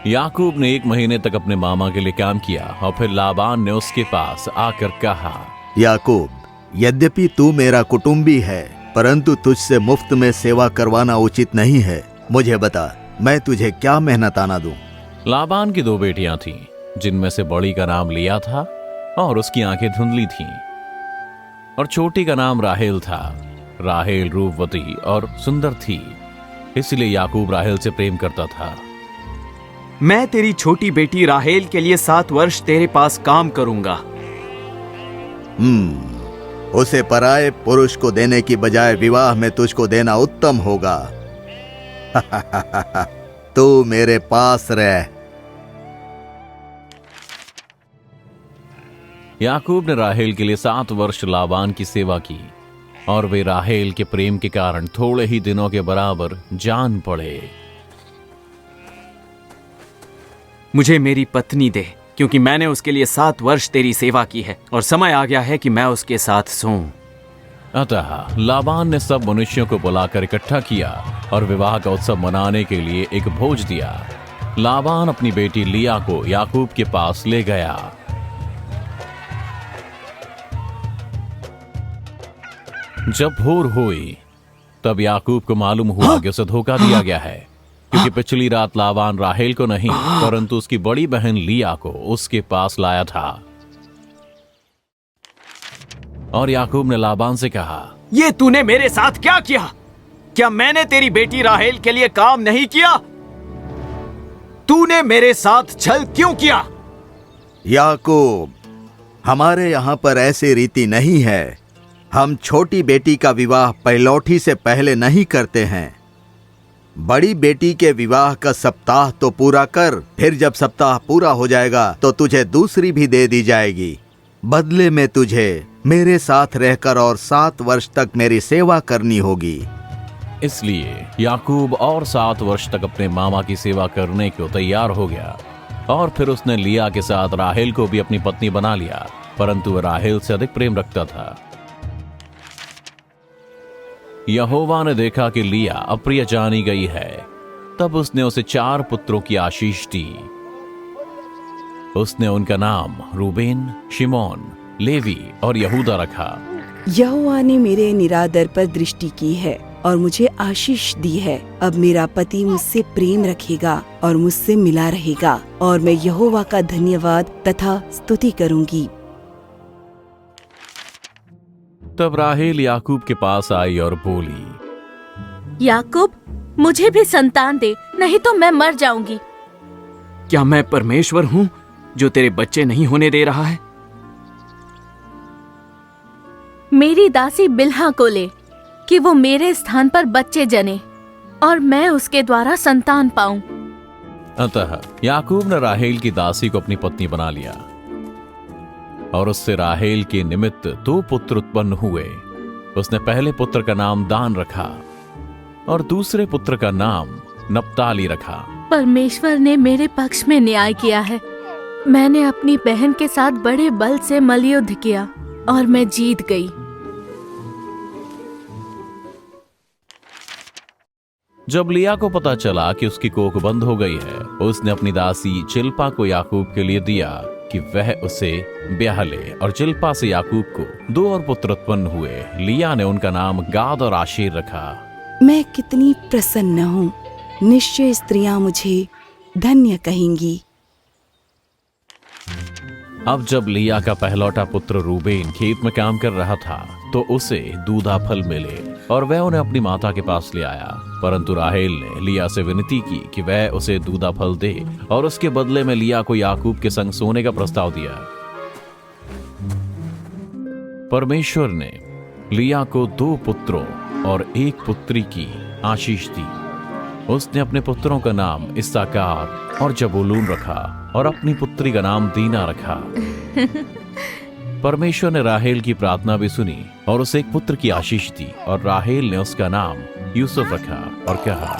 याकूब ने 1 महीने तक अपने मामा के लिए काम किया और फिर लाबान ने उसके पास आकर कहा, याकूब, यद्यपि तू मेरा कुटुंबी है, परंतु तुझसे मुफ्त में सेवा करवाना उचित नहीं है। मुझे बता, मैं तुझे क्या मेहनताना दूं? लाबान की 2 बेटियां थीं, जिनमें से बड़ी का नाम लिया था और उसकी आंखें धुंधली थीं, और छोटी का नाम राहेल था। राहेल रूपवती और सुंदर थी, इसलिए याकूब राहेल से प्रेम करता था। मैं तेरी छोटी बेटी राहेल के लिए 7 वर्ष तेरे पास काम करूंगा। उसे पराये पुरुष को देने की बजाय विवाह में तुझको देना उत्तम होगा। तू मेरे पास रह। याकूब ने राहेल के लिए 7 वर्ष लाबान की सेवा की, और वे राहेल के प्रेम के कारण थोड़े ही दिनों के बराबर जान पड़े। मुझे मेरी पत्नी दे, क्योंकि मैंने उसके लिए 7 वर्ष तेरी सेवा की है और समय आ गया है कि मैं उसके साथ सोऊं। अतः लाबान ने सब मनुष्यों को बुलाकर इकट्ठा किया और विवाह का उत्सव मनाने के लिए एक भोज दिया। लाबान अपनी बेटी लिया को याकूब के पास ले गया। जब भोर हुई, तब याकूब को मालूम हुआ कि उसे धोखा दिया गया है, क्योंकि पिछली रात लाबान राहेल को नहीं परंतु उसकी बड़ी बहन लिया को उसके पास लाया था। और याकूब ने लाबान से कहा, ये तूने मेरे साथ क्या किया? क्या मैंने तेरी बेटी राहेल के लिए काम नहीं किया? तूने मेरे साथ छल क्यों किया? याकूब, हमारे यहाँ पर ऐसी रीति नहीं है। हम छोटी बेटी का विवाह पहलौठी से पहले नहीं करते हैं। बड़ी बेटी के विवाह का सप्ताह तो पूरा कर, फिर जब सप्ताह पूरा हो जाएगा तो तुझे दूसरी भी दे दी जाएगी। बदले में तुझे मेरे साथ रहकर और 7 वर्ष तक मेरी सेवा करनी होगी। इसलिए याकूब और 7 वर्ष तक अपने मामा की सेवा करने को तैयार हो गया, और फिर उसने लिया के साथ राहेल को भी अपनी पत्नी बना लिया, परंतु वह राहेल से अधिक प्रेम रखता था। यहोवा ने देखा कि लिया अप्रिय जानी गई है, तब उसने उसे 4 पुत्रों की आशीष दी। उसने उनका नाम रूबेन, शिमोन, लेवी और यहूदा रखा। यहोवा ने मेरे निरादर पर दृष्टि की है और मुझे आशीष दी है। अब मेरा पति मुझसे प्रेम रखेगा और मुझसे मिला रहेगा, और मैं यहोवा का धन्यवाद तथा स्तुति करूंगी। तब राहेल याकूब के पास आई और बोली, याकूब, मुझे भी संतान दे, नहीं तो मैं मर जाऊंगी। क्या मैं परमेश्वर हूँ जो तेरे बच्चे नहीं होने दे रहा है? मेरी दासी बिल्हा को ले कि वो मेरे स्थान पर बच्चे जने और मैं उसके द्वारा संतान पाऊं। अतः याकूब ने राहेल की दासी को अपनी पत्नी बना लिया, और उससे राहेल के निमित्त 2 पुत्र उत्पन्न हुए। उसने पहले पुत्र का नाम दान रखा और दूसरे पुत्र का नाम नप्ताली रखा। परमेश्वर ने मेरे पक्ष में न्याय किया है। मैंने अपनी बहन के साथ बड़े बल से मल्लयुद्ध किया और मैं जीत गई। जब लिया को पता चला कि उसकी कोख बंद हो गई है, उसने अपनी दासी चिल्पा को याकूब के लिए दिया कि वह उसे ब्याह ले, और चिल्पा से याकूब को 2 और पुत्र उत्पन्न हुए। लिया ने उनका नाम गाद और आशेर रखा। मैं कितनी प्रसन्न हूँ, निश्चय स्त्रियां मुझे धन्य कहेंगी। अब जब लिया का पहलौटा पुत्र रूबेन खेत में काम कर रहा था, तो उसे दूधा फल मिले और वह उन्हें अपनी माता के पास ले आया। परंतु राहेल ने लिया से विनती की कि वह उसे दूधा फल दे, और उसके बदले में लिया को याकूब के संग सोने का प्रस्ताव दिया। परमेश्वर ने लिया को 2 पुत्रों और 1 पुत्री की आशीष दी। उसने अपने पुत्रों का नाम इस्साकार और जबूलून रखा, और अपनी पुत्री का नाम दीना रखा। परमेश्वर ने राहेल की प्रार्थना भी सुनी और उसे 1 पुत्र की आशीष दी, और राहेल ने उसका नाम यूसुफ रखा और कहा,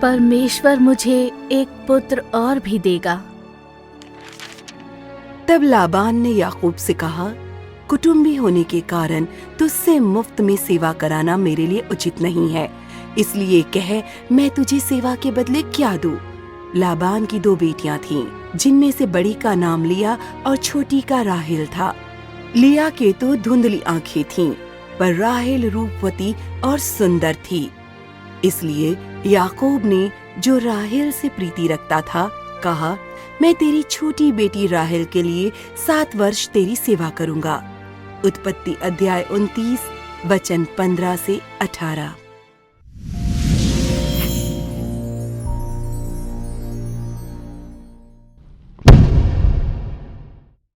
परमेश्वर मुझे 1 पुत्र और भी देगा। तब लाबान ने याकूब से कहा, कुटुंबी होने के कारण तुझसे मुफ्त में सेवा कराना मेरे लिए उचित नहीं है, इसलिए कह, मैं तुझे सेवा के बदले क्या दूं? लाबान की 2 बेटियां थीं, जिनमें से बड़ी का नाम लिया और छोटी का राहेल था। लिया के तो धुंधली आंखें थीं, पर राहेल रूपवती और सुंदर थी। इसलिए याकूब ने, जो राहेल से प्रीति रखता था, कहा, मैं तेरी छोटी बेटी राहेल के लिए 7 वर्ष तेरी सेवा करूंगा। उत्पत्ति अध्याय 29 वचन 15 से 18।